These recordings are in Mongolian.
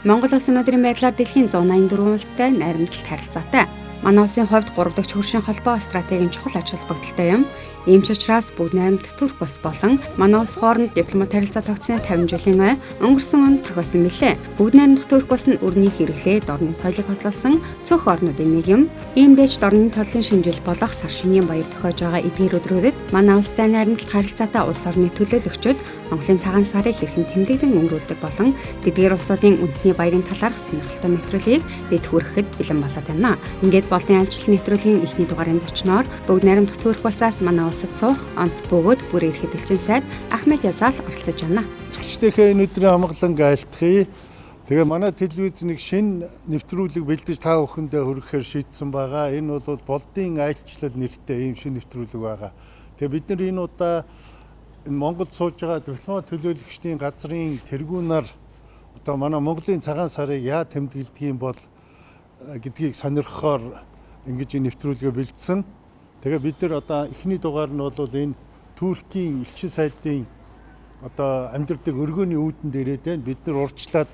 Монгол улсын өнөөдрийн байдлаар дэлхийн 184 улстай найрамдалт харилцаатай. Манай улсын хувьд 3 дахь хөршийн холбоо стратегийн чухал ач холбогдолтой юм. Ийм ч учраас бүгд найрамдах Турк улс болон манай улс хооронд дипломат харилцаа тогтсны 50 жилийн өнгөрсөн онд тохиолсон мэлээ. Бүгд найрамдах Турк улс нь өрний хэрэглээ, дорны соёлыг хослуулсан цөөх орнуудын нэг юм. Иймдээч дорны толлын шинжил болох сар шинийн баяр тохиож байгаа эдгээр өдрүүдэд манай улстай найрамдалт харилцаатай улс орны төлөөлөгчид Монголын цагаан сарыг хэрхэн тэмдэглэн өнгөрүүлдэг болон тэдгээр улсуудын үндэсний баярын талаарх сонирхолтой нэвтрүүлгийг бид хүргэхэд бэлэн болоод байна. Ингээд Болдын айлчлал нэвтрүүлгийн эхний дугаарын зочноор бүгд найрамдах Турк улсаас манай улсад суух онц бөгөөд Бүрэн Эрхэт Элчин сайд Ахмед Язил оролцож байна. Зочдынхээ өнөөдрийн амгалан айлтгая. Тэгээ манай телевизнийг шинэ нэвтрүүлэг бэлдэж та бүхэндээ хүргэхээр шийдсэн байгаа. Энэ бол Болдын айлчлал нэртэй ийм шинэ нэвтрүүлэг байгаа. Тэгээ бид нар энэ удаа Монголд сууж байгаа дипломат төлөөлөгчдийн газрын тэргүүнаар одоо манай Монголын цагаан сарыг яа тэмдэглэдэг юм бол гэдгийг сонирхохоор ингэж энэ нэвтрүүлгээ бэлдсэн. Тэгээ бид нар одоо эхний дугаар нь бол энэ Туркийн элчин сайдын одоо амьдардаг өргөөний үүдэн дээрээ дээ бид нар урьдчилаад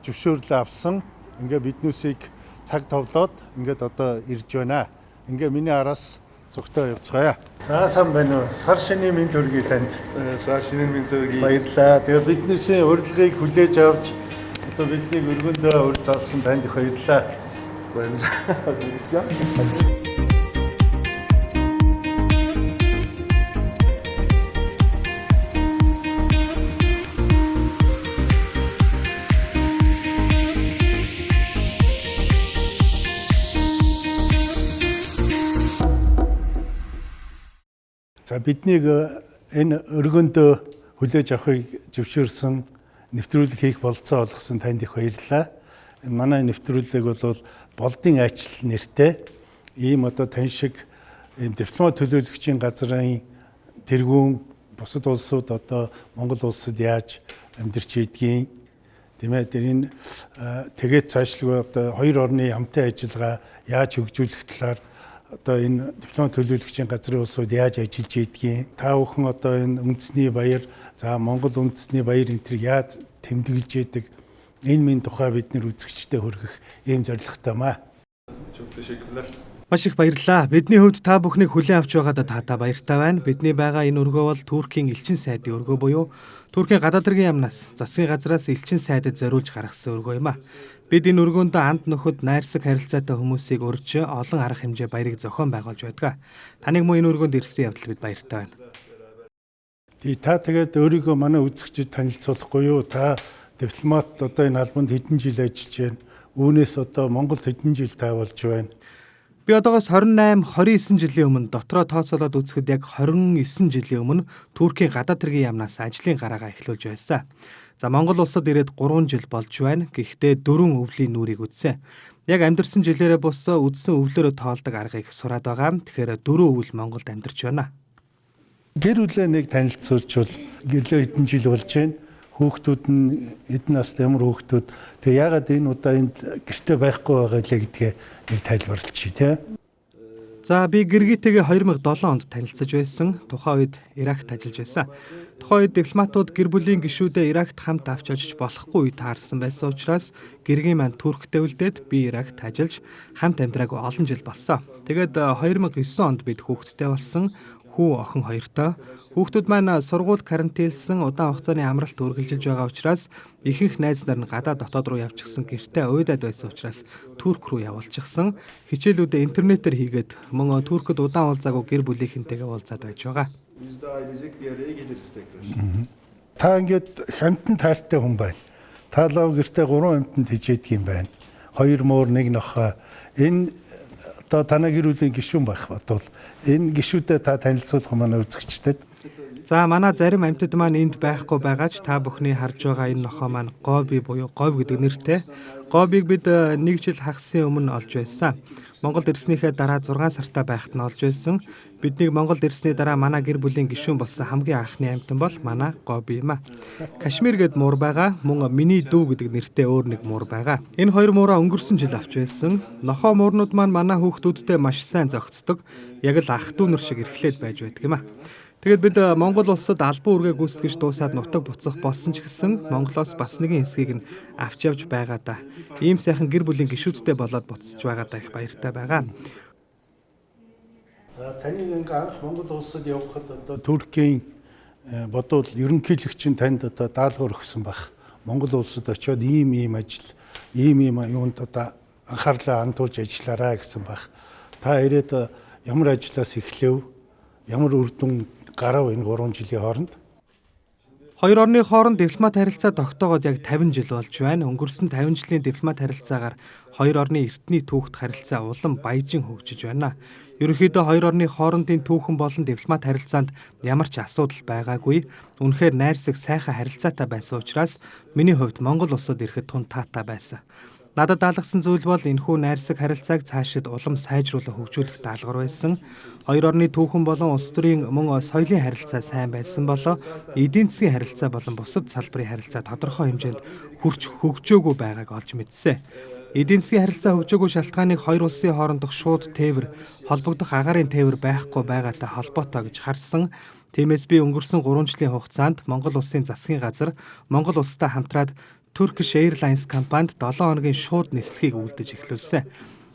зөвшөөрлөө авсан. Ингээ биднүүсийг цаг товлоод ингээд одоо ирж байна. Ингээ миний араас цогтой явцгаая. За сайн байна уу? Сар шинийн минь төргий танд. Сар шинийн минь төргий. Баярлалаа. Тэгээ биднээсээ урилгыг хүлээж авч одоо бидний өргөндөө ур залсан танд их баярлалаа. Баярлалаа. За биднийг энэ өргөндөө хүлээж авахыг зөвшөөрсөн нэвтрүүлэг хийх болцоо олгосон танд их баярлалаа. Манай нэвтрүүлэг бол Болдын айлчлал нэртэй ийм одоо тань шиг ийм дипломат төлөөлөгчийн газрын тэргүүн бусад улсууд одоо Монгол улсад яаж амьдарч ийдгийг тийм ээ тэр энэ тэгээд цаашлгүй одоо хоёр орны хамтын ажиллагаа яаж хөгжүүлэх талаар одоо энэ дипломат төлөөлөгчийн газрын улсууд яаж ажиллаж ийдгийг та бүхэн одоо энэ үндэсний баяр за Монгол үндэсний баяр энтрийг яаж тэмдэглэж ийдэг энэ минь тухай бид нэр үзэгчдэд хүргэх ийм зорилготой маа. Маш их баярлалаа. Бидний хувьд та бүхнийг хүлээн авч байгаадаа таатаа баяртай байна. Бидний байгаа энэ өргөө бол Туркийн элчин сайдын өргөө буюу Туркийн гадаад хэргийн яамнаас засгийн газраас элчин сайдад зориулж гаргасан өргөө юм а. Бид энэ өргөөнд анд нөхөд найрсаг харилцаатай хүмүүсийг урьж олон арга хэмжээ баярыг зохион байгуулж байдаг. Таныг мөн энэ өргөөнд ирсэн явдал бид баяртай байна. Та тэгээд өөрийгөө манай үзэгчид танилцуулахгүй юу? Та дипломат одоо энэ албанд хэдэн жил ажиллаж байна? Үүнээс одоо Монголд хэдэн жил та болж байна? Би одоогоос 29 жилийн өмнө дотроо тооцоолоод үзэхэд яг 29 жилийн өмнө Туркийн гадаад хэргийн яамнаас ажлын гараагаа эхлүүлж байсан. За Монгол улсад ирээд 3 жил болж байна. Гэхдээ 4 өвлийн нүрийг үзсэн. Яг амьдарсан жилээрээ бус үдсэн өвлөөрөө тоолдог аргыг сураад байгаа. Тэгэхээр 4 өвөл Монголд амьдарч байна. Гэр бүлээ нэг танилцуулчвал гэрлээ хэдэн жил болж байна. Хүүхдүүд нь эдэн настай ямар хүүхдүүд тэгээ яагаад энэ удаа энд гэртээ байхгүй байгаа лээ гэдгээ нэг тайлбарлчих тий. За би гэргийтэйгээ 2007 онд танилцж байсан. Тухайн үед Иракт ажиллаж байсан. Тухайн үед дипломатууд гэр бүлийн гишүүдээ Иракт хамт авч очиж болохгүй үе таарсан байсан учраас гэргийн маань Турктэй үлдээд би Иракт ажиллаж хамт амьдраагүй олон жил болсон. Тэгээд 2009 онд бид хүүхэдтэй болсон. Хүү охин хоёртой. Хүүхдүүд маань сургууль карантинлсан удаан хугацааны амралт үргэлжилж байгаа учраас ихэнх найз нар нь гадаа дотоод руу явчихсан гэртээ уйдаад байсан учраас Турк руу явуулчихсан. Хичээлүүдээ интернетээр хийгээд мөн Туркд удаан уулзаагүй гэр бүлийнхэнтэйгээ уулзаад байж байгаа. Та ингээд хамтан таартай хүн байна. Та лав гэртээ 3 хамтанд хичээдэг юм байна. 2 муур 1 нохой. Энэ одоо танай гэр бүлийн гишүүн байх бодвол энэ гишүүдэд та танилцуулах манай үзэгчдэд. За манай зарим амьтад маань энд байхгүй байгаач та бүхний харж байгаа энэ нохоо маань Гоби буюу Говь гэдэг нэртэй. Гобиг бид 1 жил хагасын өмнө олж байсан. Монголд ирснийхээ дараа 6 сартаа байхад нь олж байсан. Биднийг Монголд ирсний дараа манай гэр бүлийн гишүүн болсон хамгийн анхны амьтан бол манай Гоби юм а. Кашмир гэд муур байгаа. Мөн миний дүү гэдэг нэртэй өөр нэг муур байгаа. Энэ хоёр муураа өнгөрсөн жил авч байсан. Нохоо муурнууд маань манай хүүхдүүдтэй маш сайн зохицдог. Яг л ах дүү нар шиг эрхлээд байж байдаг юм а. Тэгээд бид Монгол улсад албан үүргээ гүйцэтгэж дуусаад нутаг буцах болсон ч гэсэн Монголоос бас нэгэн хэсгийг нь авч явж байгаа да. Ийм сайхан гэр бүлийн гишүүдтэй болоод буцаж байгаадаа их баяртай байгаа. За таны ингээ анх Монгол улсад явхад одоо Туркийн бодвол ерөнхийлөгч нь танд одоо даалгавар өгсөн баг. Монгол улсад очиод ийм ажил, ийм юунд одоо анхаарлаа хандуулж ажиллаарай гэсэн баг. Та ирээд ямар ажлаас эхлэв? Ямар үр дүн гарав энэ 3 жилийн хооронд? Хоёр орны хооронд дипломат харилцаа тогтоогод яг 50 жил болж байна. Өнгөрсөн 50 жилийн дипломат харилцаагаар хоёр орны эртний түүхт харилцаа улам баяжин хөгжиж байна. Ерөнхийдөө хоёр орны хоорондын түүхэн болон дипломат харилцаанд ямар ч асуудал байгаагүй. Үнэхээр найрсаг сайхан харилцаатай байсан учраас миний хувьд Монгол улсад ирэхэд тун таатай байсан. Надад даалгасан зүйл бол энэхүү найрсаг харилцааг цаашид улам сайжруулан хөгжүүлэх даалгавар байсан. Хоёр орны түүхэн болон улс төрийн мөн соёлын харилцаа сайн байсан болоо эдийн засгийн харилцаа болон бусад салбарын харилцаа тодорхой хэмжээнд хүрч хөгжөөгүй байгааг олж мэдсэн. Эдийн засгийн харилцаа хөгжөөгүй шалтгааныг хоёр улсын хоорондох шууд тээвэр, холбогдох агаарын тээвэр байхгүй байгаатай холбоотой гэж харсан. Тиймээс би өнгөрсөн 3 жилийн хугацаанд Монгол улсын засгийн газар Монгол улстай хамтраад Турк Airlines компанид 7 хоногийн шууд нислэгийг үйлдэж эхлүүлсэн.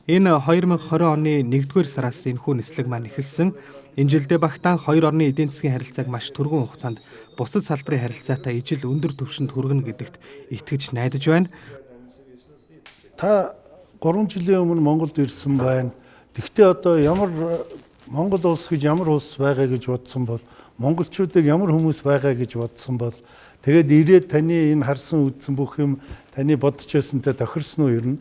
Энэ 2020 оны 1-р сараас энэхүү нислэг маань эхэлсэн. Энэ жилдээ багтаан хоёр орны эдийн засгийн харилцааг маш түргэн хугацаанд бусад салбарын харилцаатай ижил өндөр түвшинд хүргэнэ гэдэгт итгэж найдаж байна. Та 3 жилийн өмнө Монголд ирсэн байна. Тэгвэл одоо ямар Монгол улс гэж ямар улс байгаа гэж бодсон бол монголчуудыг ямар хүмүүс байгаа гэж бодсон бол тэгээд ирээд таны энэ харсан үдсэн бүх юм таны бодож байсантай тохирсон уу ер нь?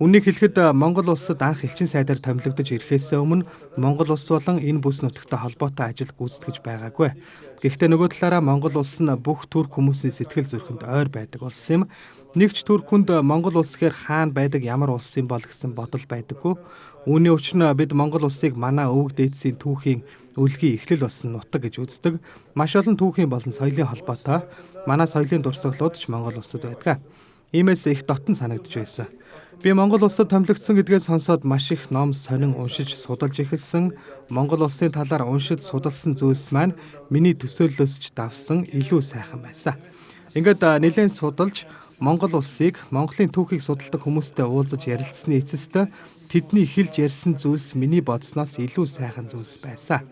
Үнийг хэлэхэд Монгол улсад анх элчин сайдаар томилогдож ирэхээс өмнө Монгол улс болон энэ бүс нутагтай холбоотой ажил гүйцэтгэж байгаагүй. Гэхдээ нөгөө талаараа Монгол улс нь бүх турк хүмүүсийн сэтгэл зүрхэнд ойр байдаг улс юм. Нэгч турк хүнд Монгол улс гэхээр хаана байдаг ямар улс юм бол гэсэн бодол байдаггүй. Үүний учир нь бид Монгол улсыг манай өвөг дээдсийн түүхийн үлгийн эхлэл болсон нутаг гэж үздэг. Маш олон түүхийн болон соёлын холбоотой манай соёлын дурсгалууд ч Монгол улсад байдаг. Иймээс их дотн санагдж байсан. Би Монгол улсад томилогдсон гэдгээ сонсоод маш их ном сонин уншиж судалж эхэлсэн. Монгол улсын талаар уншиж судалсан зүйлс маань миний төсөөллөөс ч давсан илүү сайхан байсан. Ингээд нэлээд судалж Монгол улсыг Монголын түүхийг судалдаг хүмүүстэй уулзаж ярилцсны эцэст тэдний хэлж ярьсан зүйлс миний бодсноос илүү сайхан зүйлс байсан.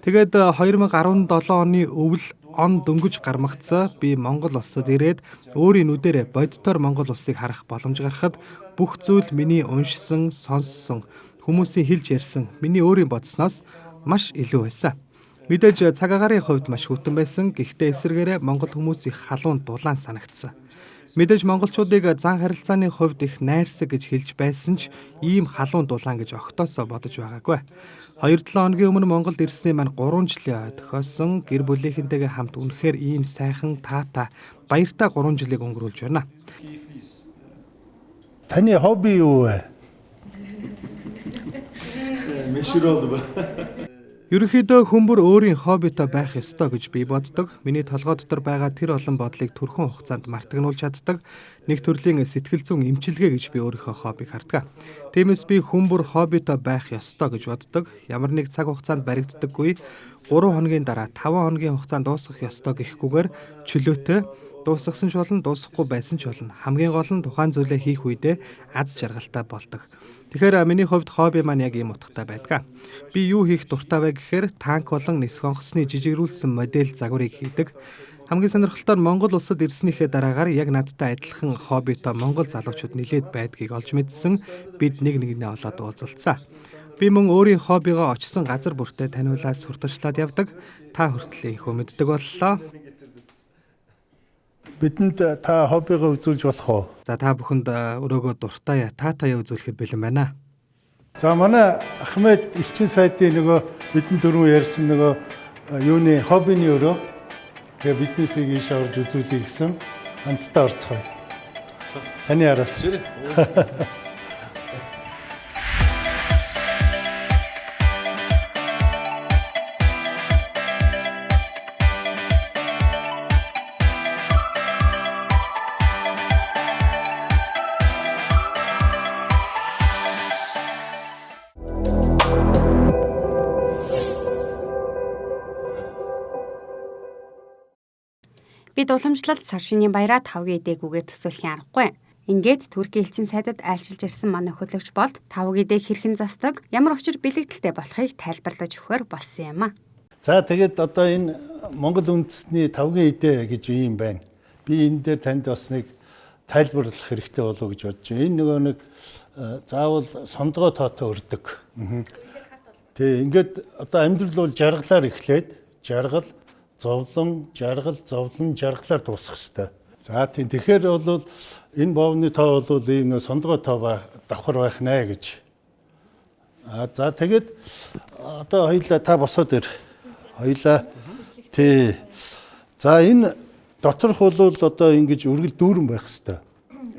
Тэгээд 2017 оны өвөл он дөнгөж гармагцсан би Монгол улсад ирээд өөрийн нүдэрээ боддоор Монгол улсыг харах боломж гарахад бүх зүйл миний уншсан, сонссон, хүмүүсийн хэлж ярьсан миний өөрийн бодсноос маш илүү байсан. Мэдээж цаг агаарын хувьд маш хүйтэн байсан. Гэхдээ эсвэргээрээ Монгол хүмүүс их халуун дулаан санагдсан. Мэдээж монголчуудыг зан харилцааны хувьд их найрсаг гэж хэлж байсан ч ийм халуун дулаан гэж огтоосоо бодож байгаагүй. 2-7 хоногийн өмнө Монголд ирсэн маань 3 жилийн ой тохиосон. Гэр бүлийнхэнтэйгээ хамт үнэхээр ийм сайхан таатай баяртай 3 жилийг өнгөрүүлж байна. Таны хобби юу вэ? Мэшэр олд ба. Ерөнхийдөө хүмүүр өөрийн хоббитой байх ёстой гэж би боддог. Миний толгой дотор байгаа тэр олон бодлыг түрхэн хугацаанд мартагнуулж чаддаг нэг төрлийн сэтгэл зүйн эмчилгээ гэж би өөрийнхөө хоббиг хардаг. Тиймээс би хүмүүр хоббитой байх ёстой гэж боддог. Ямар нэг цаг хугацаанд баригддаггүй 3 хоногийн дараа 5 хоногийн хугацаанд дуусгах ёстой гэхгүйгээр чөлөөтэй дуусгасан ч болно, дуусахгүй байсан ч болно. Хамгийн гол нь тухайн зүйлээ хийх үедээ аз жаргалтай болдог. Тэгэхээр миний хувьд хобби маань яг ийм утгатай байдаг. Би юу хийх дуртай вэ гэхээр танк болон нисэх онгоцны жижигрүүлсэн модель загварыг хийдэг. Хамгийн сонирхолтой нь Монгол улсад ирснийхээ дараагаар яг надтай адилхан хоббитой монгол залуучууд нэлээд байдгийг олж мэдсэн. Бид нэг нэгнээ олоод уулзалцсан. Би мөн өөрийн хоббигоо очсон газар бүртээ таниулаад сурталчлаад явдаг. Та хүртэл ийхүү мэддэг боллоо. Бидэнд та хоббигоо үзүүлж болох уу? За та бүхэнд өрөөгөө дуртай таатаяа үзүүлэхэд бэлэн байна. За манай Ахмед Элчин сайдын нөгөө бидний дөрөв ярьсан нөгөө юуны хоббины өрөө. Тэгээ биднээс ийш орж үзүүлэе гэсэн хамтдаа орцгоё. Таны араас. Бид уламжлалт сар шинийн баяраа тавгийн эдээгүүгээр төсөөлхийн аргагүй. Ингээд Туркийн элчин сайдад айлчилж ирсэн манай хөтлөгч Болд тавг эдэг хэрхэн застаг, ямар учир бэлэгдэлтэй болохыг тайлбарлаж өгөхөр болсон юм а. За тэгээд одоо энэ Монгол үндэсний тавгийн эдэ гэж юм байна. Би энэ дээр танд бас нэг тайлбарлах хэрэгтэй болов уу гэж бодож байна. Энэ нөгөө нэг заавал сондгоо тоотой өрдөг. Тэг ингээд одоо амьдрал бол жаргалаар эхлээд жаргал, зовлон, жаргалаар дуусах хэвээр. За тийм тэгэхээр бол энэ боовны тоо бол ийм сондгоо тоо давхар байх нэ гэж. За тэгээд одоо хоёулаа та босоод ир. Хоёулаа тий. За энэ доторх бол одоо ингэж үргэл дүүрэн байх хэвээр.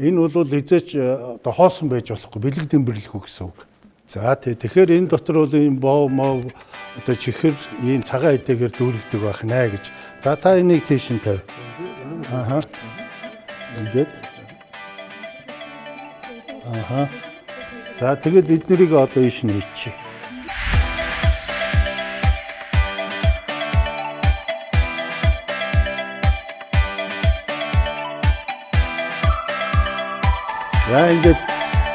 Энэ бол хизээч одоо хоосон байж болохгүй бэлэг дэмбэрлэхүү гэсэн үг. За тэгэхээр энэ дотор бол ийм боов мов одоо чихэр ийм цагаан эдэгээр дүүрэгдэг байх нэ гэж. За та энийг тийш нь тавь. Ааха. Ингээд. Ааха. За тэгээд бид нарыг одоо ийш нь хийчихье. За ингээд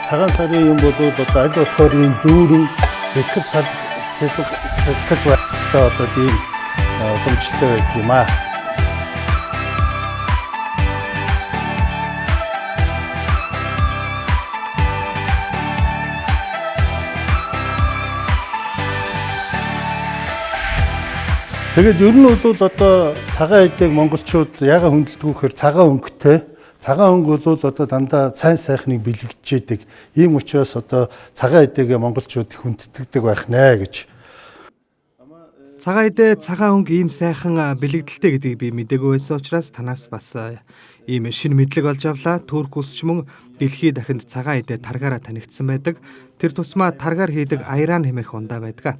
цагаан сарын юм бол одоо аль болохоор ийм дүүрэн бэлгэд салхаж байх хэрэгтэй одоо тийм уламжлалтай байдаг юм аа. Тэгээд ер нь бол одоо цагаан эдэг монголчууд яга хөндлөдөг гэхээр цагаан өнгөтэй. Цагаан өнгө бол одоо дандаа сайн сайхныг бэлэгдэж идэг. Ийм учраас одоо цагаан эдэгээ монголчууд их хүндэтгдэг байх нэ гэж. Цагаан эдээ цагаан өнгө ийм сайхан бэлэгдэлтэй гэдгийг би мдэггүй байсан учраас танаас бас ийм шинэ мэдлэг олж авлаа. Турк улс мөн дэлхийд дахинд цагаан эдээ таргаараа танигдсан байдаг. Тэр тусмаа таргаар хийдэг айран хэмээх ундаа байдаг.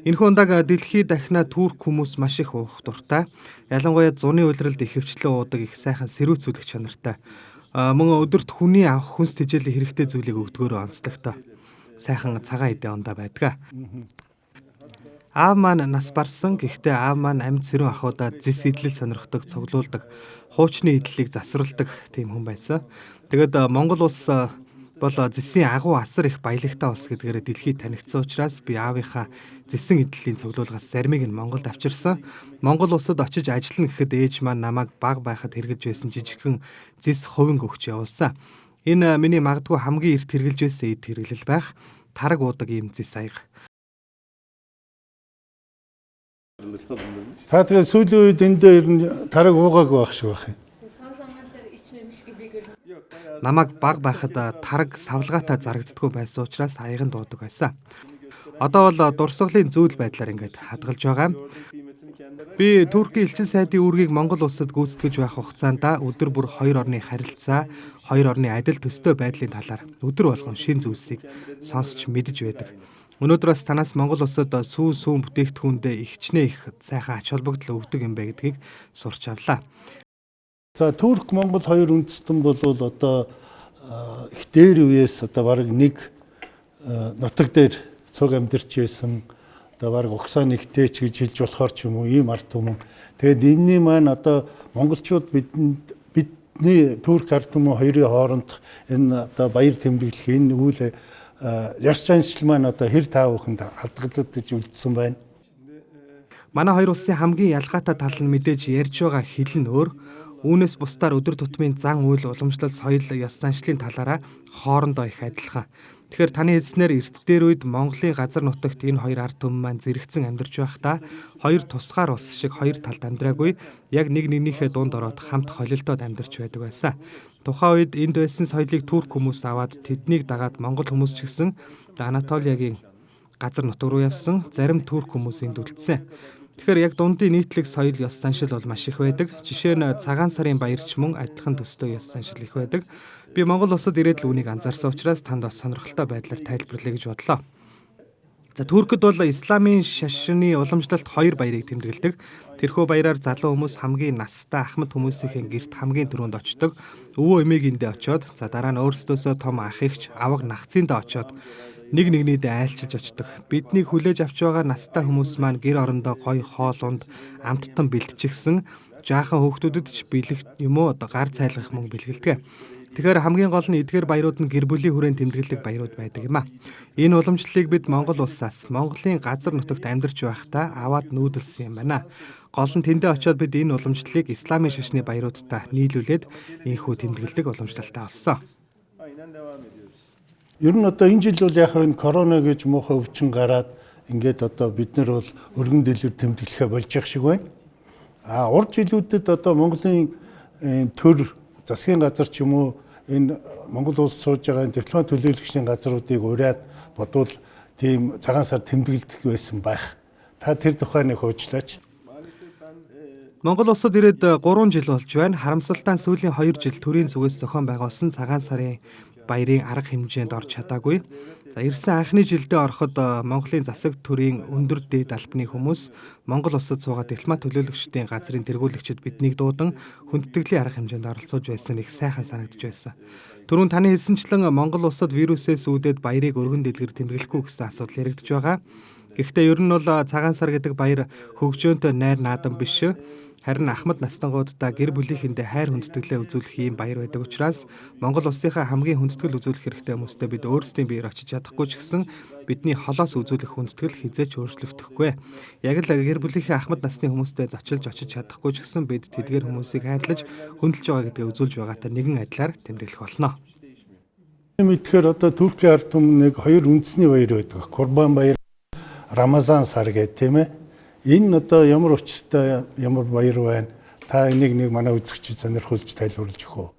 Энэхүү ундааг дэлхийд дахина турк хүмүүс маш их уух дуртай. Ялангуяа зуны улиралд их хвчлэн уудаг их сайхан сэрүүцүүлэх чанартай. Мөн өдөрт хүний авах хүнс тэжээлийн хэрэгтэй зүйлийг өгдгөөрөө онцлогтой. Сайхан цагаан эдээ ундаа байдаг. Аав маань нас барсан. Гэхдээ аав маань амьд сэрүүн ахуудаа зис идэл сонирхдог, цуглуулдаг, хуучны идлийг засварладаг тийм хүн байсан. Тэгээд Монгол улс бол зэсийн агуу асар их баялагтай улс гэдгээр дэлхийд танигдсан учраас би аавынхаа зэсэн эдлийн цуглуулгаас заримыг нь Монголд авчирсан. Монгол улсад очиж ажиллана гэхэд ээж маань намайг бага байхад хэрэгжилж байсан жижигхэн зэс хувин өгч явуулсан. Энэ миний магадгүй хамгийн эрт хэрэгжилж байсан эд хэрэглэл байх тараг уудаг ийм зэс аяга. За тэгээд сүүлийн үед энэ дээр тараг уугаагүй байх шиг байх юм. Намайг бага байхад тараг савлгаатай зарагддаггүй байсан учраас аяган дуудаг байсан. Одоо бол дурсгалын зүйл байдлаар ингээд хадгалж байгаа. Би Туркийн элчин сайдын үүргийг Монгол улсад гүйцэтгэж байх хугацаанд өдөр бүр хоёр орны харилцаа, хоёр орны адил төстэй байдлын талаар өдөр болгон шин зүйлсийг сонсч мэдэж байдаг. Өнөөдөр бас танаас Монгол улсад сүүн бүтээгдэхүүндээ ихчнээ их сайхан ач холбогдол өгдөг юм бэ гэдгийг сурч авлаа. За Турк Монгол хоёр үндэстэн бол одоо их дээр үеэс одоо бараг нэг нутаг дээр цуг амьдарч байсан. Одоо бараг угсаа нэгтэйч гэж хэлж болохоор ч юм уу ийм ард түмэн. Тэгээд энэний маань одоо монголчууд бидний Турк ард түмэн хоёрын хооронд энэ одоо баяр тэмдэглэх энэ үйл ёс заншил маань одоо хэр таа бүхэнд хадгалагдаж үлдсэн байна. Манай хоёр улсын хамгийн ялгаатай тал нь мэдээж ярьж байгаа хэл нь өөр. Үүнээс бусдаар өдөр тутмын зан үйл уламжлал соёл ёс заншлын талаараа хоорондоо их адилхан. Тэгэхээр таны хэлснээр эрт дээр үед Монголын газар нутагт энэ хоёр ард түмэн маань зэрэгцэн амьдарч байхдаа хоёр тусгаар улс шиг хоёр талд амьдраагүй яг нэг нэгнийхээ дунд ороод хамт холилдоод амьдарч байдаг байсан. Тухайн үед энд байсан соёлыг турк хүмүүс аваад тэднийг дагаад монгол хүмүүс ч гэсэн Анатолиагийн газар нутаг руу явсан. Зарим турк хүмүүс энд үлдсэн. Тэгэхээр яг дундын нийтлэг соёл ёс заншил бол маш их байдаг. Жишээ нь цагаан сарын баярч мөн адилхан төстэй ёс заншил их байдаг. Би Монгол улсад ирээд л үнийг анзаарсан учраас танд бас сонирхолтой байдлаар тайлбарлая гэж бодлоо. За Туркид бол исламын шашны уламжлалт хоёр баярыг тэмдэглэдэг. Тэрхүү баяраар залуу хүмүүс хамгийн настай ахмад хүмүүсийн гэрт хамгийн түрүүнд очдог. Өвөө эмээгэндээ очоод за дараа нь өөрсдөөсөө том ах эгч аваг нахцындаа очоод нэг нэгнийдээ айлчилж очдог. Биднийг хүлээж авч байгаа настай хүмүүс маань гэр орондоо гоё хоол унд амттан бэлтчихсэн жаахан хүүхдүүдэд ч бэлэг юм уу гар цайлгах мөнгө бэлгэлдэг. Тэгэхээр хамгийн гол нь эдгээр баярууд нь гэр бүлийн хүрээнд тэмдэглэдэг баярууд байдаг юм а. Энэ уламжлалыг бид Монгол улсаас Монголын газар нутагт амьдарч байхдаа аваад нүүдэлсэн юм байна. Гол нь тэндээ очиод бид энэ уламжлалыг исламын шашны баяруудтай нийлүүлээд энэхүү тэмдэглэдэг уламжлалтай болсон. Ер нь одоо энэ жил бол яг энэ корона гэж муухай өвчин гараад ингээд одоо бид нар бол өргөн дэлгүүр тэмдэглэхэ болж явах шиг байна. Урд жилүүдэд одоо Монголын төр засгийн газар ч юм уу энэ Монгол улс сууж байгаа дипломат төлөөлөгчдийн газруудыг ураад бодвол тийм цагаан сар тэмдэглэдэг байсан байх. Та тэр тухай нэг хуучлаач. Монгол улсад ирээд 3 жил болж байна. Харамсалтай нь сүүлийн 2 жил төрийн зүгээс зохион байгуулсан цагаан сарын баярын арга хэмжээнд орж чадаагүй. Ирсэн анхны жилдээ ороход Монголын засаг төрийн өндөр дээд албаны хүмүүс Монгол улсад суугаад дипломат төлөөлөгчдийн газрын тэргүүлэгчид биднийг дуудан хүндэтгэлийн арга хэмжээнд оролцож байсан их сайхан санагдж байсан. Түрүүн таны хэлсэнчлэн Монгол улсад вирусээс үүдээд баярыг өргөн дэлгэр тэмдэглэхгүй гэсэн асуудал яригдж байгаа. Гэхдээ ер нь бол цагаан сар гэдэг баяр хөгжөөнтэй найр наадам биш. Харин Ахмед настангуудаа гэр бүлийнхэндээ хайр хүндэтгэлээ үзүүлэх ийм баяр байдаг учраас Монгол улсынхаа хамгийн хүндэтгэл үзүүлэх хэрэгтэй хүмүүстээ бид өөрсдийн биеэр очиж чадахгүй ч гэсэн бидний холоос үзүүлэх хүндэтгэл хизээч өөрчлөгдөхгүй. Яг л гэр бүлийнхээ Ахмед насны хүмүүстэй зочилж очиж чадахгүй ч гэсэн бид тэдгээр хүмүүсийг хайрлаж хөндлөж байгаа гэдгээ үзүүлж байгаатай нэгэн адилаар тэмдэглэх болно. Мэдхээр одоо Туркийн ард түмнийг 2 үндэсний баяр байдаг. Курбан баяр, Рамазан сар гэдэг тийм ээ. Энэ одоо ямар учиртай ямар баяр байна? Та энийг нэг манай үзэгчид сонирхуулж тайлбарлаж өгөх үү?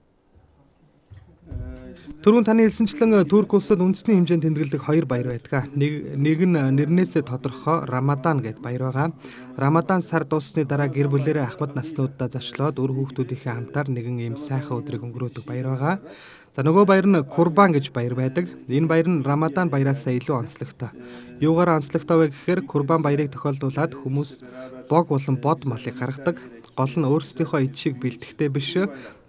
Түрүүн таны хэлсэнчлэн Турк улсад үндэсний хэмжээнд тэмдэглэдэг 2 баяр байдаг. Нэг нь нэрнээсээ тодорхой Рамадан гэдэг баяр байгаа. Рамадан сар дууссаны дараа гэр бүлэрээ Ахмед наснуудаа зочлоод үр хүүхдүүдийнхээ хамтаар нэгэн ийм сайхан өдрийг өнгөрөөдөг баяр байгаа. За нөгөө баяр нь Курбан гэж баяр байдаг. Энэ баяр нь Рамадан баяраас илүү онцлогтой. Юугаар онцлогтой вэ гэхээр Курбан баярыг тохиолдуулаад хүмүүс бог болон бод малыг гаргадаг. Гол нь өөрсдийнхөө эдшийг бэлтгэхдээ биш,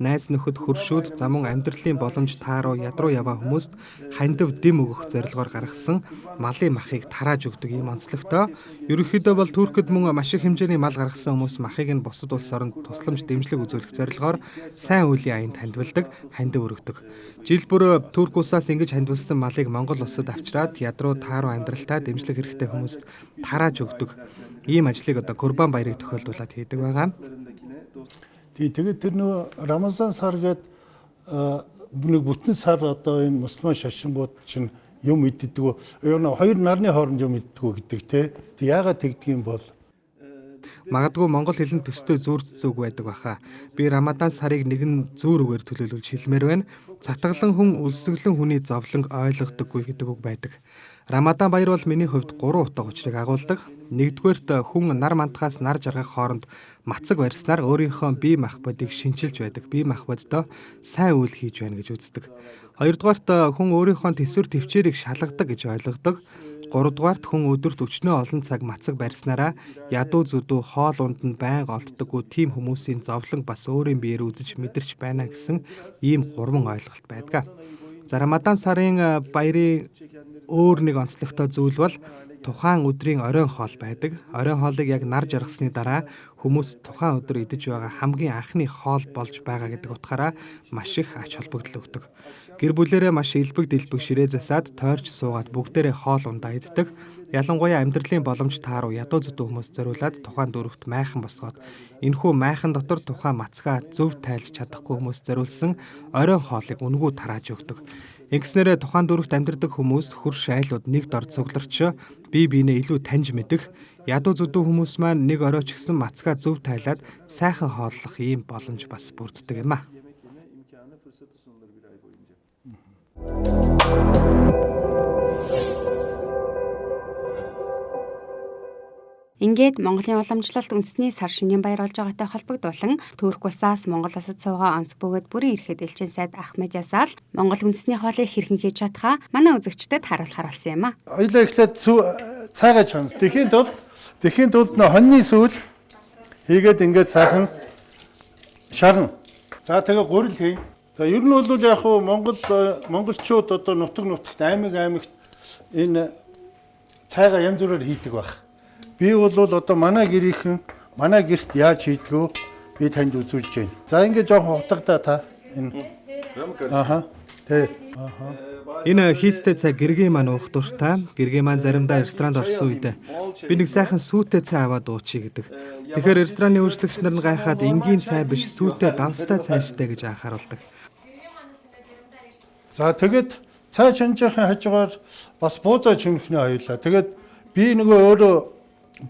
найз нөхөд хөршүүд замун амьдралын боломж тааруу ядруу яваа хүмүүст хандив дэм өгөх зорилгоор гаргасан малын махыг тарааж өгдөг ийм онцлогтой. Ерөнхийдөө бол Туркид мөн маш их хэмжээний мал гаргасан хүмүүс махыг нь бусад улс оронд тусламж дэмжлэг үзүүлэх зорилгоор сайн үеийн аянд хандвалдаг, хандив өргөдөг. Жил бүр Турк улсаас ингэж хандвалсан малыг Монгол улсад авчираад ядруу тааруу амьдралтаа дэмжлэг хэрэгтэй хүмүүст тарааж өгдөг. Ийм ажлыг одоо Курбан баярыг тохиолдуулаад хийдэг байгаа. Тэгээд тэр нөгөө Рамазан сар гээд нэг бүтэн сар одоо энэ мусульман шашингууд чинь юм иддэг. Ер нь 2 нарны хооронд юм иддэг гэдэг те. Тэг яагаад тэгдэг юм бол? Магадгүй монгол хэлэнд төстэй зүүрц үг байдаг баха. Би Рамадан сарыг нэгэн зүүр үгээр төлөөлүүлж хэлмээр байна. Цатгалан хүн үлсгэлэн хүний зовлонг ойлгодоггүй гэдэг үг байдаг. Рамадан баяр бол миний хувьд 3 утга учрыг агуулдаг. Нэгдүгээрт хүн нар мантахаас нар жаргах хооронд мацаг барьснаар өөрийнхөө бие махбодыг шинчилж байдаг. Бие махбоддоо сайн үйл хийж байна гэж үздэг. Хоёрдугаарт хүн өөрийнхөө төсвөр төвчээрийг шалгадаг гэж ойлгодог. Гуравдугаарт хүн өдөрт өчнөө олон цаг мацаг барьснараа ядуу зүдүү хоол унданд байнга олддоггүй тийм хүмүүсийн зовлон бас өөрийн биеэр үзэж мэдэрч байна гэсэн ийм 3 ойлголт байдаг. За Рамадан сарын баярын өөр нэг онцлогтой зүйл бол тухайн өдрийн оройн хоол байдаг. Оройн хоолыг яг нар жаргасны дараа хүмүүс тухайн өдөр идэж байгаа хамгийн анхны хоол болж байгаа гэдэг утгаараа маш их ач холбогдол өгдөг. Гэр бүлэрээ маш элбэг дэлбэг ширээ засаад тойрч суугаад бүгдээрээ хоол ундаа иддэг. Ялангуяа амьдралын боломж тааруу ядуу зүдүү хүмүүс зориулаад тухайн дөрөвт майхан босгоод энэхүү майхан дотор тухайн мацгаа зөв тайлж чадахгүй хүмүүс зориулсан оройн хоолыг үнгүү тарааж өгдөг. Ингэснээрээ тухайн дөрөвт амьдардаг хүмүүс хөрш айлууд нэг дор цугларч бие биенээ илүү таньж мэдэх, ядуу зүдүү хүмүүс маань нэг оройч гисэн мацгаа зөв тайлаад сайхан хооллох ийм боломж бас бүрддэг юм а. Ингээд Монголын уламжлалт үндэсний сар шинийн баяр болж байгаатай холбогдуулан Турк Улсаас Монгол улсад суугаа онц бөгөөд Бүрэн Эрхэт Элчин сайд Ахмед Язил Монгол үндэсний хоолыг хэрхэн хийж чадхаа манай үзэгчдэд харуулахар болсон юм а. Хоёлаа эхлээд цайгаа чанс. Тэхийн тулд хоньны сүүл хийгээд ингээд цаахан шарна. За тэгээ гурил хий. За ер нь бол яг хуу монголчууд одоо нутагт аймагт энэ цайгаа янз бүрээр хийдэг баг. Би бол одоо манай гэрт яаж хийдгөө би танд үзүүлж байна. За ингээд жоохон утгадаа та энэ. Аха. Тэ. Аха. Энэ хийстэй цай гэргийн маань уух дуртай. Гэргийн маань заримдаа ресторанд орсон үед би нэг сайхан сүйтэй цай аваад уучий гэдэг. Тэгэхээр рестораны үйлчлэгч нар нь гайхаад энгийн цай биш сүйтэй давстай цай штэ гэж анхааруулдаг. За тэгээд цай чанжихын хажуугаар бас буузаа чимхний хоёулаа. Тэгээд би нөгөө өөрөө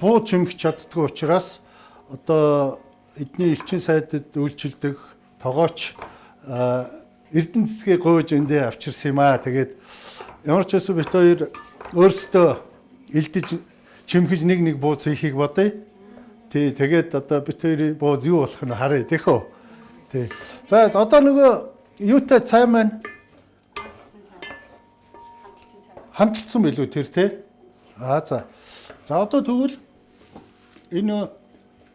буу чимх чаддгүй учраас одоо эдний элчин сайдад үйлчилдэг тогооч Эрдэнэ цэцгийг гуйж өндөө авчирсан юм аа. Тэгээд ямар ч байсан бит хоёр өөрсдөө элдэж чимхэж нэг бууз хийхийг бодъё. Тэгээд одоо бит хоёрын бууз юу болох нь харъя тэхөө. Тий. За одоо нөгөө юутай цай маань хамталсан билүү тэр тий? За. За одоо тэгвэл энэ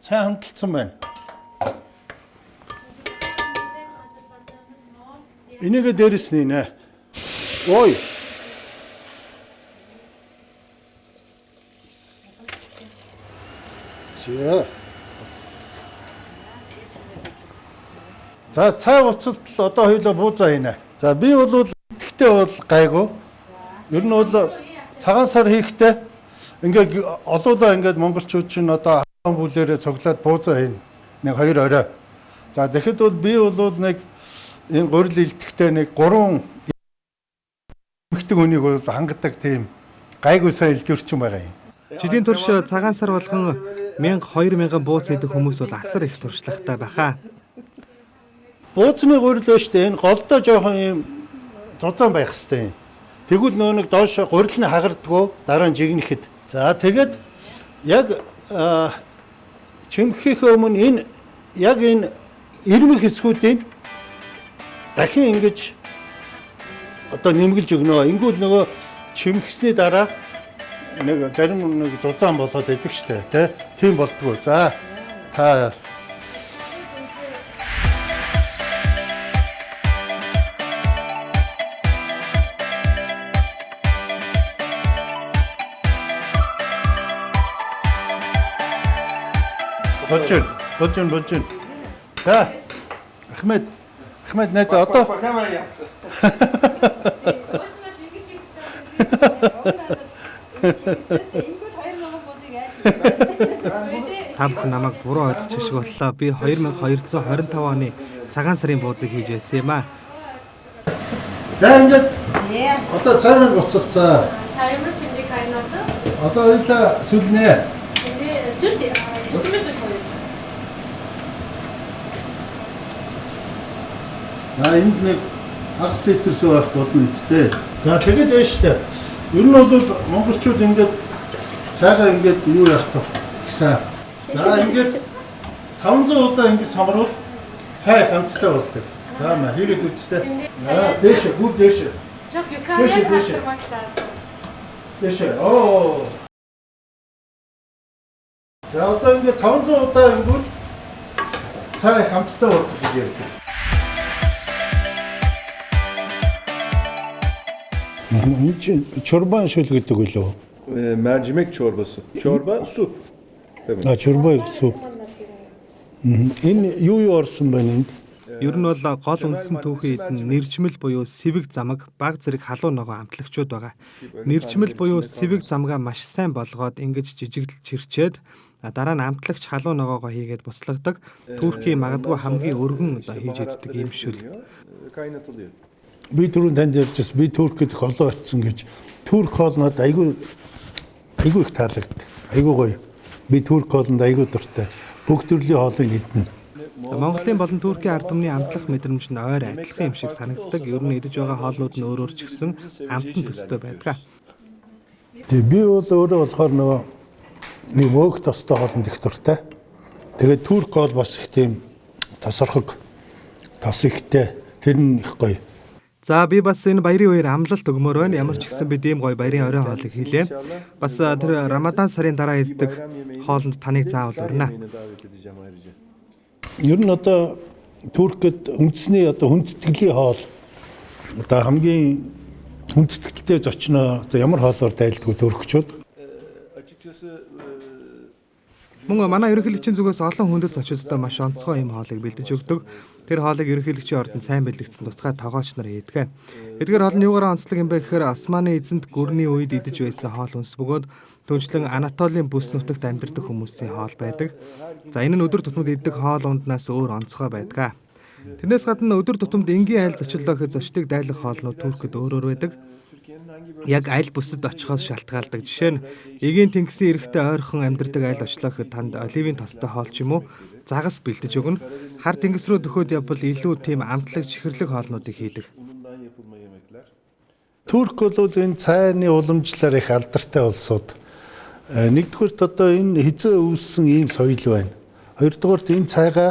цай хамталсан байна. Энийг дээрэс нэ. Ой. За цай уцалт одоо хоёулаа буузаа хийнэ. За би бол итгэвтэй бол гайгүй. Ер нь бол цагаан сар хийхдээ ингээд олуулаа ингээд монголчууд чинь одоо хаан бүлээрээ цуглаад буузаа хийнэ. Нэг 2 орой. За тэгэхэд бол би бол нэг энэ гурил илтгэхдээ нэг 3 эмэгтэй хүнийг бол хангадаг тийм гайгүй сайн илтгэвч юм байгаа юм. Жилийн турш цагаан сар болгон 1000-2000 бууз хийдэг хүмүүс бол асар их туршлагатай байхаа. Буузны гурил ба штэ энэ голдоо жоохон юм зузаан байх хэвээр юм. Тэгвэл нөө нэг доош гурил нь хагардггүй дараа нь жигнэхэд. За тэгээд яг чимхэх өмнө энэ яг энэ ирмэх хэсгүүдийн дахин ингэж одоо нэмгэлж өгнө. Ингүүл нөгөө чимхсний дараа нэг зарим нэг зузаан болоод байдаг штэ тий. Тийм болдгоо. За та Болдын. За Ахмед найз одоо Та бүхэн намайг буруу ойлгож шиг боллоо. Би 2225 оны цагаан сарын буузыг хийж байсан юм аа. За ингээд одоо цайрыг уцалцаа. Çayımız şimdi kaynadı. Одоо хоёлаа сүлнэ. Şimdi sütümüzü koyacağız. Энд нэг хагас литр сүү авах болно үстэй. За тэгээд байна штэ. Ер нь бол монголчууд ингээд цайгаа ингээд юу яах вэ? Ихсэн. За ингээд 500 удаа ингээд самруул цай хамттай болдог. За маа хийгээд үстэй. За дээш, бүр дээш. Çok yukarıya kaldırmak lazım. Дээш. Оо. За одоо ингээд 500 удаа ингээд цай хамттай болдог гэж ярьдаг. Энэ чинь чорбан шөл гэдэг үлээ. Mercimek çorbası. Çorba su. Evet. Чорба суп. Энэ юу орсон байна энд? Ер нь бол гол үндсэн түүхийн эдэн нэржмэл буюу сэвэг замаг баг зэрэг халуун ногоо амтлагчуд байгаа. Нэржмэл буюу сэвэг замгаа маш сайн болгоод ингэж жижиглж чирчээд дараа нь амтлагч халуун ногоогоо хийгээд буслагдаг. Туркийн магадгүй хамгийн өргөн одоо хийж иддэг юм шүл. Kaynatılıyor. Би түрүүн танд ярьжсэн би Туркид холоо очсон гэж. Турк хоол надад айгүй их таалагддаг. Айгүй гоё. Би турк хоолнд айгүй дуртай. Бүх төрлийн хоолыг идэнэ. Монголын болон Туркийн ард түмний амтлах мэдрэмж нь ойр адилхан юм шиг санагддаг. Ер нь идэж байгаа хоолнууд нь өөр ч гэсэн амтан төстэй байдаг. Тэгээ би бол өөрөө болохоор нөгөө нэг өөх тостой хоолнд их дуртай. Тэгээд турк хоол бас их тийм тосорхог тос ихтэй. Тэр нь их гоё. За би бас энэ баярын үеэр амлалт өгмөр байна. Ямар ч гэсэн бид ийм гоё баярын орой хоолыг хийлээ. Бас тэр Рамадан сарын дараа идэх хоолнд таныг заавал урьна. Ер нь одоо Туркид үндэсний одоо хүндэтгэлийн хоол одоо хамгийн хүндэтгэлтэй зочноо одоо ямар хоолоор дайлддаг туркчууд? Açıkçası Мөн манай ерөнхийлөгчийн зүгээс олон хүндэт зочдод маш онцгой юм хоолыг бэлдэж өгдөг. Тэр хоолыг ерөнхийлөгчийн ордонд сайн бэлдэгдсэн тусгай тоогооч нар ийдэг. Эдгээр хоол нь юугаар онцлог юм бэ гэхээр Османы эзэнт гүрний үед идэж байсан хоол хүнс бөгөөд түүнчлэн Анатолийн бүс нутагт амьдардаг хүмүүсийн хоол байдаг. За энэ нь өдөр тутмын иддэг хоол унднаас өөр онцгой байдаг. Тэрнээс гадна өдөр тутамд энгийн айл зочлоо гэхэд зочдыг дайлах хоолнууд Туркид өөрөөр байдаг. Яг айл бүсэд очихоос шалтгаалдаг. Жишээ нь эгийн тэнгисийн эрэхтэй ойрхон амьдардаг айл очлоо гэхэд танд оливын тостой хоол ч юм уу загас бэлдэж өгнө. Хар тэнгис рүү дөхөөд явбал илүү тийм амтлаг чихэрлэг хоолнуудыг хийдэг. Турк бол энэ цайны уламжлалаар их алдартай улсууд. Нэгдүгürt одоо энэ хизээ үүссэн ийм соёл байна. Хоёрдугаарт энэ цайгаа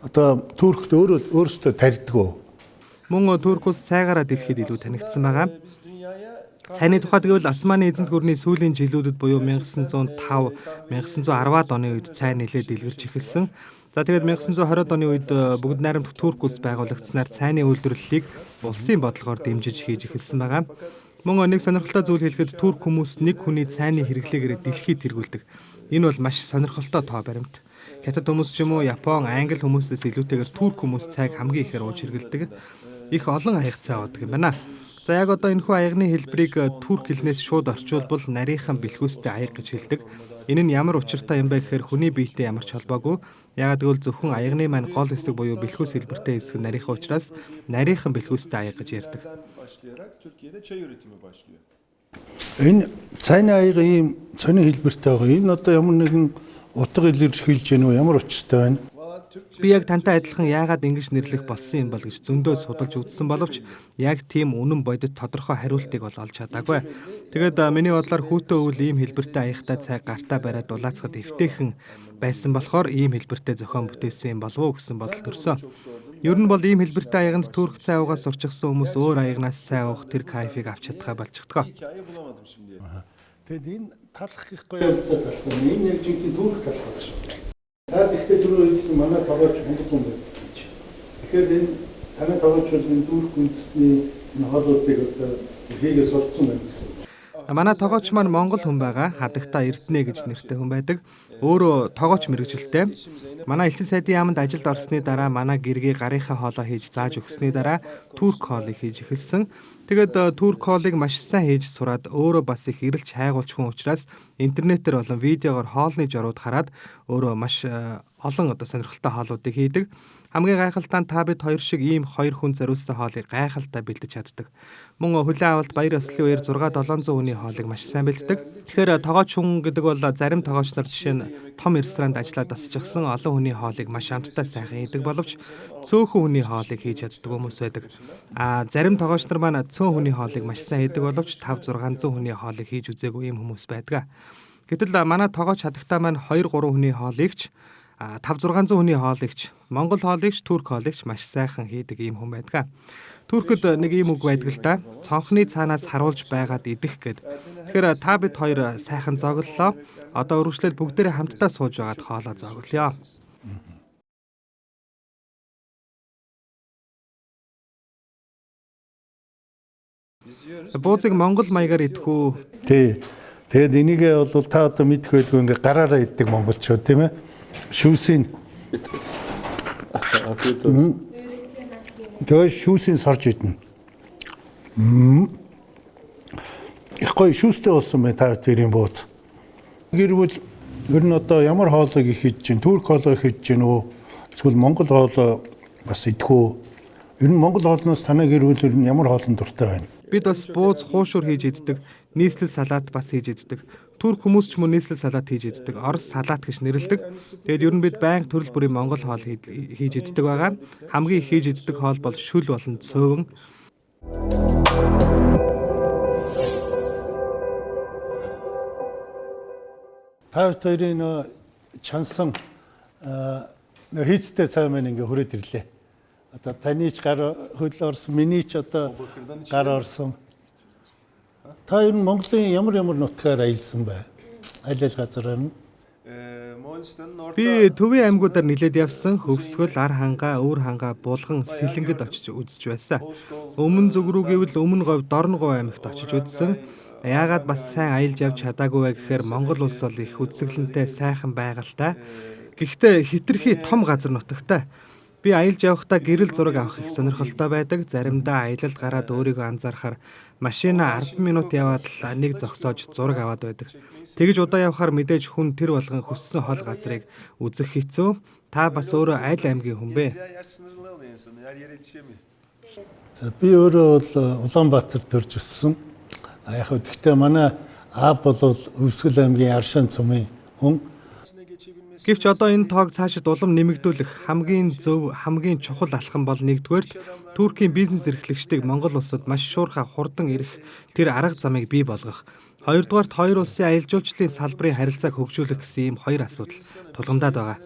одоо Туркт өөрөөсөө тарьдаг. Мөн Турк улс цайгаараа дэлхийд илүү танигдсан байгаа. Цайны тухай тэгвэл Османы эзэнт гүрний сүүлийн жилүүдэд буюу 1905, 1910-ад оны үед цай нэлээд дэлгэрч эхэлсэн. За тэгээд 1920-ад оны үед бүгд найрамдах Турк улс байгуулагдсанаар цайны үйлдвэрлэлийг улсын бодлогоор дэмжиж хийж эхэлсэн байгаа. Мөн нэг сонирхолтой зүйл хэлэхэд Турк хүмүүс нэг хүний цайны хэрэглээгээр дэлхийд тэргүүлдэг. Энэ бол маш сонирхолтой тоо баримт. Хятад хүмүүс ч юм уу, Япон, Англи хүмүүсээс илүүтэйгээр Турк хүмүүс цайг хамгийн ихээр ууж хэрэглэдэг. Их олон аяг цай уудаг юм байна. За яг одоо энэхүү аягны хэлбэрийг турк хэлнээс шууд орчуулбал нарийнхан бэлхүүстэй аяг гэж хэлдэг. Энэ нь ямар учиртай юм бэ гэхээр хүний биетэй ямар ч холбоогүй. Яагаад гэвэл зөвхөн аягны маань гол хэсэг буюу бэлхүүс хэлбэртэй хэсэг нь нарийнхан учраас нарийнхан бэлхүүстэй аяг гэж ярьдаг. Энэ цайны аяга ийм цоны хэлбэртэй байгаа. Энэ одоо ямар нэгэн утга илэрхийлж гэнэ үү? Ямар учиртай байна? Би яг тантай адилхан яагаад ингэж нэрлэх болсон юм бол гэж зөндөө судалж үзсэн боловч яг тийм үнэн бодит тодорхой хариултыг бол олж чадаагүй. Тэгээд миний бодлоор хүүтэн өвөл ийм хэлбэртэй аягтай цай гартаа бариад дулаацахад эвтэйхэн байсан болохоор ийм хэлбэртэй зохион бүтээсэн юм болов уу гэсэн бодол төрсөн. Ер нь бол ийм хэлбэртэй аяганд турк цай уугаас сурчсан хүмүүс өөр аягнаас цай уух тэр кайфыг авч чадхаа болчихдгоо. Тэгэд энэ талах их гоё юмтай талах юм. Энэ яг жинхэнэ турк талах байна шүү. Та ихтэй түрүү хэлсэн манай тоогооч монгол хүн байдаг. Тэгэхээр энэ танай тоогооч бол энэ турк үндэстний энэ хоолуудыг одоо хийгээ сурцсан байна гэсэн. Манай тоогооч маань монгол хүн байгаа. Хадагта Эрдэнэ гэж нэртэй хүн байдаг. Өөрөө тоогооч мэргэжилтэй. Манай элчин сайдын яамд ажилд орсны дараа манай гэргийн гарынхаа хоолоо хийж зааж өгсөний дараа турк хоолыг хийж эхэлсэн. Тэгээд турк хоолыг маш сайн хийж сураад өөрөө бас их эрэлж хайгуулч хүн учраас интернетээр болон видеогоор хоолны журууд хараад өөрөө маш олон одоо сонирхолтой хоолуудыг хийдэг. Хамгийн гайхалтай нь та бид хоёр шиг ийм хоёр хүн зориулсан хоолыг гайхалтай бэлдэж чаддаг. Мөн хүлээн авалт баяр ёслолын үеэр 6-700 хүний хоолыг маш сайн бэлддэг. Тэгэхээр тоогооч хүн гэдэг бол зарим тоогооч нар жишээ нь том ресторанд ажиллаад тасчихсан олон хүний хоолыг маш амттай сайхан хийдэг боловч цөөхөн хүний хоолыг хийж чаддаг хүмүүс байдаг. Зарим тоогооч нар маань цөөн хүний хоолыг маш сайн хийдэг боловч 5-600 хүний хоолыг хийж үзээгүй ийм хүмүүс байдаг. Гэтэл манай тоогооч хадагтаа маань 2-3 хүний хоолыгч 5-600 хүний хоолыгч, монгол хоолыгч, турк хоолыгч маш сайхан хийдэг ийм хүн байдаг. Туркд нэг ийм үг байдаг л да. Цонхны цаанаас харуулж байгаад идэх гэд. Тэгэхээр та бид хоёр сайхан зоглолоо. Одоо үргэлжлээд бүгдээрээ хамтдаа сууж байгаад хоолоо зоглоё. Бууцыг монгол маягаар идэх үү? Тий. Тэгэд энийгээ бол та одоо мэдэх байлгүй ингээ гараараа иддэг монголчууд тийм ээ. Шүүсийн. Тэгээд шүүсийн сорж идэнэ. Их гоё шүүстэй болсон бай та тэрийн бууц. Гэрвэл ер нь одоо ямар хоолойг их хийж чинь, турк хоолой хийж чинь үү? Эсвэл монгол хоолой бас идэх үү? Ер нь монгол хоолноос танай гэрвэл ер нь ямар хоолн дуртай байна? Бид бас бууз хуушур хийж иддэг, нийслэл салат бас хийж иддэг. Турк хүмүүс ч мөн нийслэл салат хийж иддэг. Орос салат гэж нэрлэдэг. Тэгээд ер нь бид байнга төрөл бүрийн монгол хоол хийж иддэг байгаа. Хамгийн их хийж иддэг хоол бол шүл болон цөөн. Та хоёрын чансан хийцтэй цай маань ингээ хүрээд ирлээ. Одоо таны ч гар хөл орсон, миний ч одоо гар орсон. Та ер нь Монголын ямар нутгаар аялсан бай? Аль газараар нь? Би төвийн аймагуудаар нилээд явсан. Хөвсгөл, ар хангаа, өвөр хангаа, булган, сэлэнгэд очиж үзэж байсан. Өмнө зүг рүү гэвэл өмнө говь, дорн говь аймагт очиж үзсэн. Яагаад бас сайн аялж явж чадаагүй вэ гэхээр Монгол улс бол их үзэсгэлэнтэй сайхан байгальтай. Гэхдээ хитрхи том газар нутагтай. Би аялж явахдаа гэрэл зураг авах их сонирхолтой байдаг. Заримдаа аялалд гараад өөрийгөө анзаарахаар машина 10 минут яваад л нэг зогсоож зураг аваад байдаг. Тэгж удаа явхаар мэдээж хүн тэр болгон хүссэн хол газрыг үзэх хэцүү. Та бас өөрөө аль аймгийн хүн бэ? За би өөрөө бол Улаанбаатар төрж өссөн. Яг гэхдээ манай аав бол Өвсгөл аймгийн Аршаан цумын хүн. Гэвч одоо энэ тоог цаашид улам нэмэгдүүлэх хамгийн зөв, хамгийн чухал алхам бол нэгдүгээрт Туркийн бизнес эрхлэгчдийг Монгол улсад маш шуурхай хурдан ирэх тэр арга замыг бий болгох. Хоёрдугаарт хоёр улсын аялал жуулчлалын салбарын харилцааг хөгжүүлэх гэсэн ийм хоёр асуудал тулгамдаад байгаа.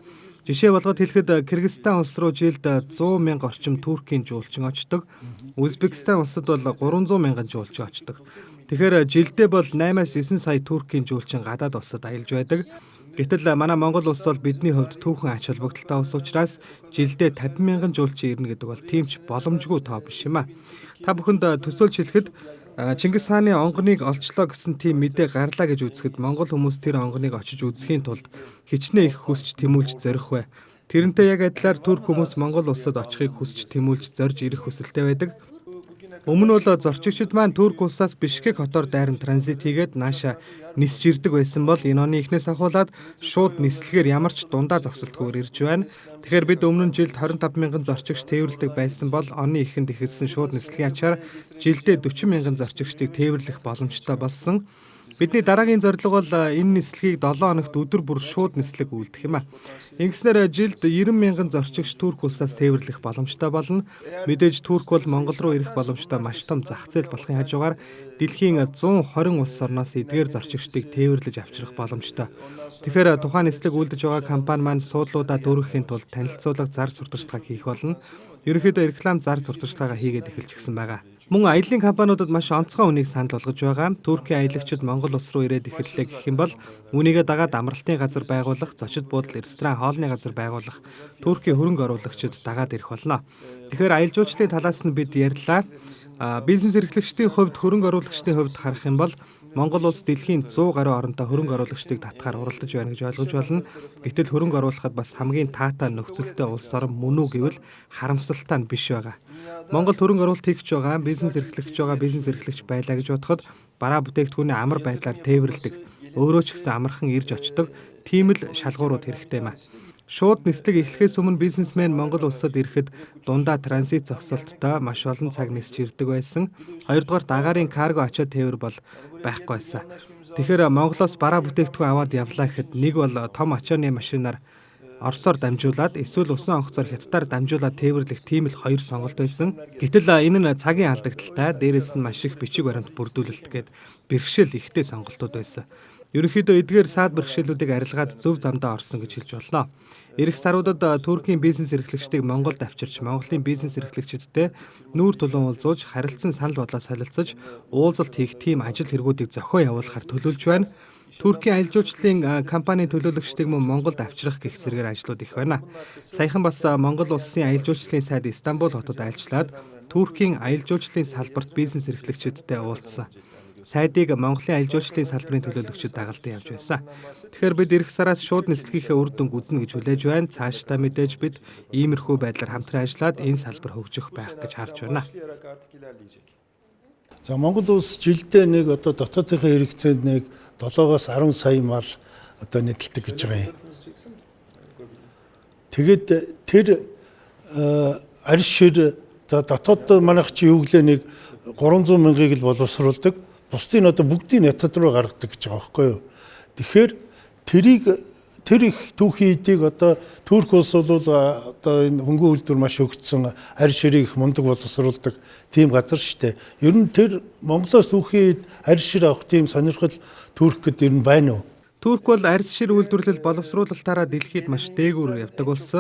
Жишээ болгоод хэлэхэд Кыргызстан улс руу жилд 100 мянга орчим Туркийн жуулчин очдог. Узбекистан улсад бол 300 мянган жуулчин очдог. Тэгэхээр жилдээ бол 8-9 сая Туркийн жуулчин гадаад улсад аялж байдаг. Гэтэл манай Монгол улс бол бидний хувьд түүхэн ач холбогдолтой улс учраас жилдээ 50 мянган жуулчин ирнэ гэдэг бол тийм ч боломжгүй тоо биш юм а. Та бүхэнд төсөөлж хэлэхэд Чингис хааны онгоныг олчлоо гэсэн тийм мэдээ гарлаа гэж үзэхэд Монгол хүмүүс тэр онгоныг очиж үзэхийн тулд хичнээн их хүсч тэмүүлж зорих вэ? Тэрнтэй яг адилаар турк хүмүүс Монгол улсад очихыг хүсч тэмүүлж зорж ирэх хүсэлтэй байдаг. Өмнө бол зорчигчид маань Турк улсаас Бишкек хотоор дайран транзит хийгээд нааша нисж ирдэг байсан бол энэ оны эхнээс ахуулаад шууд нислэгээр ямар ч дундаа зогсолтгүйгээр ирж байна. Тэгэхээр бид өмнө нь жилд 25 мянган зорчигч тээвэрлдэг байсан бол оны эхэнд ихэлсэн шууд нислэгийн ачаар жилдээ 40 мянган зорчигчдыг тээвэрлэх боломжтой болсон. Бидний дараагийн зорилго бол энэ нислэгийг 7 хоногт өдөр бүр шууд нислэг үйлдэх юм а. Ингэснээр жилд 90 мянган зорчигч Турк улсаас тээвэрлэх боломжтой болно. Мэдээж Турк бол Монгол руу ирэх боломжтой маш том зах зээл болохын хажуугаар дэлхийн 120 улс орноос эдгээр зорчигчдыг тээвэрлэж авчрах боломжтой. Тэгэхээр тухайн нислэг үйлдэж байгаа компани маань суудлуудаа дүүрэхийн тулд танилцуулга зар сурталчилгааг хийх болно. Ерөнхийдөө реклам зар сурталчилгаагаа хийгээд эхэлж гисэн байгаа. Мөн аяллаа компаниудад маш онцгой үнийг санал болгож байгаа. Туркийн аялагчид Монгол улс руу ирээд эхэллээ гэх юм бол үүнийгээ дагаад амралтын газар байгуулах, зочид буудал, ресторан, хоолны газар байгуулах Туркийн хөрөнгө оруулагчид дагаад ирэх болно. Тэгэхээр аялал жуулчлалын талаас нь бид ярьлаа. Бизнес эрхлэгчдийн хувьд, хөрөнгө оруулагчдын хувьд харах юм бол Монгол улс дэлхийн 100 гаруй оронтой хөрөнгө оруулагчдыг татахаар уралдаж байна гэж ойлгож байна. Гэтэл хөрөнгө оруулахад бас хамгийн таатай нөхцөлтэй улс орн мөн үү гэвэл харамсалтай нь биш байгаа. Монгол хөрөнгө оруулалт хийгч байгаа, бизнес эрхлэгч байлаа гэж бодоход бараа бүтээгдэхүүний амар байдлаар тээвэрлдэг. Өөрөө ч гэсэн амархан ирж очдог. Тийм л шалгуурууд хэрэгтэй юм а. Шууд нислэг эхлэхээс өмнө бизнесмен Монгол улсад ирэхэд дундаа транзит зогсолттой маш олон цаг нисч ирдэг байсан. Хоёрдугаар дагаарын карго очоод тээвэр бол байхгүй байсан. Тэгэхээр Монголоос бараа бүтээгдэхүүн аваад явлаа гэхэд нэг бол том очооны машинаар Оросоор дамжуулаад эсвэл усан онгоцоор Хятадаар дамжуулаад тээвэрлэх тийм л хоёр сонголт байсан. Гэтэл энэ нь цагийн алдагдaltaй, дээрэс нь маш их бичиг баримт бүрдүүлэлт гээд бэрхшээл ихтэй сонголтууд байсан. Ерөнхийдөө эдгээр саад бэрхшээлүүдийг арилгаад зөв замдаа орсон гэж хэлж болно. Ирэх саруудад Туркийн бизнес эрхлэгчдийг Монголд авчирч, Монголын бизнес эрхлэгчидтэй нүүр тулуун уулзууж, харилцан санал бодлоо солилцож, уулзалт хийх тийм ажил хэрэгүүдийг зохион явуулахар төлөвлөж байна. Туркийн аялал жуулчлалын компани төлөөлөгчдийг мөн Монголд авчрах гэх зэргээр ажлууд их байна. Саяхан бас Монгол улсын аялал жуулчлалын сайд Стамбул хотод айлчлаад Туркийн аялал жуулчлалын салбарт бизнес эрхлэгчидтэй уулзсан. Сайдыг Монголын аялал жуулчлалын салбарын төлөөлөгчид дагалдан явж байсан. Тэгэхээр бид эх сараас шууд нислэгийнхээ үр дүнг үзнэ гэж хүлээж байна. Цаашдаа мэдээж бид иймэрхүү байдлаар хамтран ажиллаад энэ салбар хөгжих байх гэж харж байна. За Монгол улс жилдээ нэг одоо дотоодынхаа хэрэгцээнд нэг 7-10 сая мал одоо нэдэлдэг гэж байгаа юм. Тэгээд тэр арьс шир дотоод манайх чи юу гэлээ нэг 300 мянгаыг л боловсруулдаг. Бусдын одоо бүгдийг нятад руу гаргадаг гэж байгаа байхгүй юу. Тэгэхээр тэр их түүхийн эдийг одоо Турк улс бол одоо энэ хөнгөн үйлдвэр маш хөгжсөн арьс ширийг их мундаг боловсруулдаг тийм газар шүү дээ. Ер нь тэр Монголоос түүхийн арьс шир авах тийм сонирхол Туркэд ер нь байна уу? Турк бол арьс шир үйлдвэрлэл боловсруулалтаараа дэлхийд маш дээгүүр явдаг улс.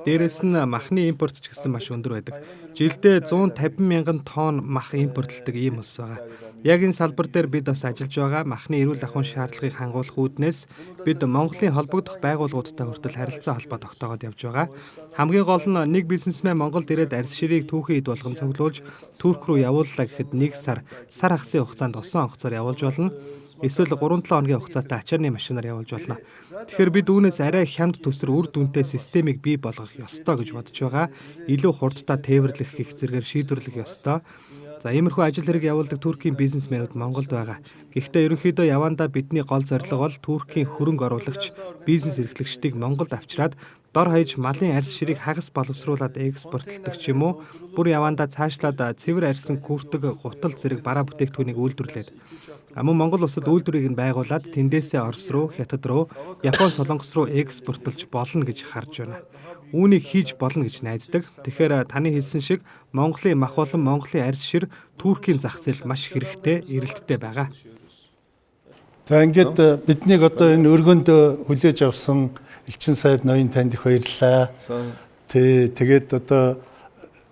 Дээрээс нь махны импорт ч гэсэн маш өндөр байдаг. Жилдээ 150 мянган тонн мах импортлдог ийм улс байгаа. Яг энэ салбар дээр бид бас ажиллаж байгаа. Махны эрүүл ахуйн шаардлагыг хангуулах үүднээс бид Монголын холбогдох байгууллагуудтай хүртэл харилцаа холбоо тогтоогоод явж байгаа. Хамгийн гол нь нэг бизнесмен Монголд ирээд арьс ширийг түүхийн ид болгон цуглуулж Турк руу явууллаа гэхэд 1 сар хагасын хугацаанд усан онгоцоор явуулж болно. Эсвэл 3-7 хоногийн хугацаатай ачааны машинаар явуулж болно. Тэгэхээр бид үүнээс арай хямд төсөр үр дүнтэй системийг бий болгох ёстой гэж бодож байгаа. Илүү хурдтай тээвэрлэх гэх зэрэгээр шийдвэрлэх ёстой. За иймэрхүү ажил хэрэг явуулдаг Туркийн бизнесмэнүүд Монголд байгаа. Гэхдээ ерөнхийдөө явандаа бидний гол зорилго бол Туркийн хөрөнгө оруулагч, бизнес эрхлэгчдийг Монголд авчираад дор хаяж малын арьс ширийг хагас боловсруулад экспортлдог ч юм уу, бүр явандаа цаашлаад цэвэр арьсан күртэг, гутал зэрэг бараа бүтээгдэхүүнийг үйлдвэрлээд мөн Монгол улсад үйлдвэрийг нь байгуулад тэндээсээ Орос руу, Хятад руу, Япон, Солонгос руу экспортлж болно гэж харж байна. Үүнийг хийж болно гэж найддаг. Тэгэхээр таны хэлсэн шиг Монголын мах болон Монголын арьс шир Туркийн зах зээлд маш хэрэгтэй, эрэлттэй байгаа. За ингээд биднийг одоо энэ өргөнд хүлээж авсан Элчин сайд ноён танд их баярлалаа. Тэгээд одоо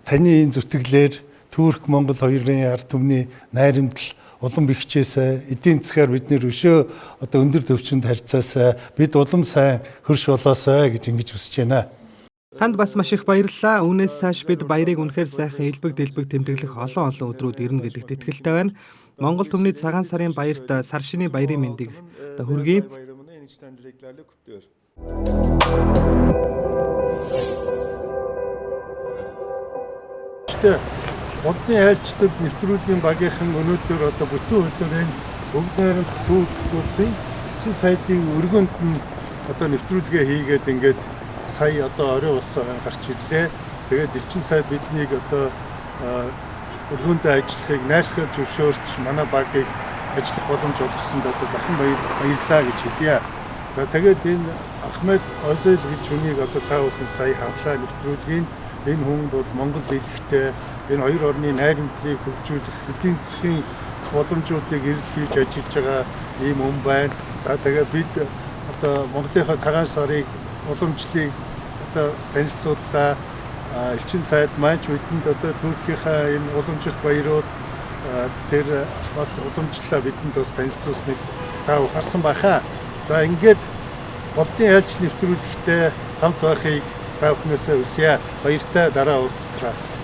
таны энэ зүтгэлээр Турк Монгол хоёрын ард түмний найрамдал улам бэхжээсэ эдийн засгаар бид нэр өшөө одоо өндөр төвчөнд харьцаасаа бид улам сайн хөрш болоосай гэж ингэж хүсэж байна. Танд бас маш их баярлалаа. Үүнээс цааш бид баярыг үнэхээр сайхан элбэг дэлбэг тэмдэглэх олон өдрүүд ирнэ гэдэгт итгэлтэй байна. Монгол түмний цагаан сарын баярт сар шинийн баярын мэндийг хүргэе. Болдын айлчлал нэвтрүүлгийн багийнхан өнөөдөр одоо бүтэн хөдөөрийн бүгд найрамд төвлөрсөн Элчин сайдын өргөнд нь одоо нэвтрүүлгээ хийгээд ингээд сая одоо орой ус гарч ирлээ. Тэгээд Элчин сайд биднийг одоо өргөндөө ажиллахыг найрсгаар зөвшөөрч манай багийг ажиллах боломж олгосонд одоо дахин баярлалаа гэж хэлье. За тэгээд энэ Ахмед Язил гэж хүнийг одоо та бүхэн сая харлаа нэвтрүүлгийн энэ хүн бол Монгол хэлэхтэй энэ хоёр орны найрамдлыг хөгжүүлэх эдийн засгийн боломжуудыг эрэл хийж ажиллаж байгаа ийм хүн байна. За тэгээд бид одоо Монголынхаа цагаан сарыг уламжлалыг одоо танилцууллаа. Элчин сайд маань бидэнд одоо Туркийнхаа энэ уламжлалт баярууд тэр бас уламжлалаа бидэнд бас танилцуулсныг та харсан байхаа. За ингээд Болдын айлч нэвтрүүлэгтээ хамт байхыг та бүхнээсээ хүсье. Баяртай дараа уулзлаа.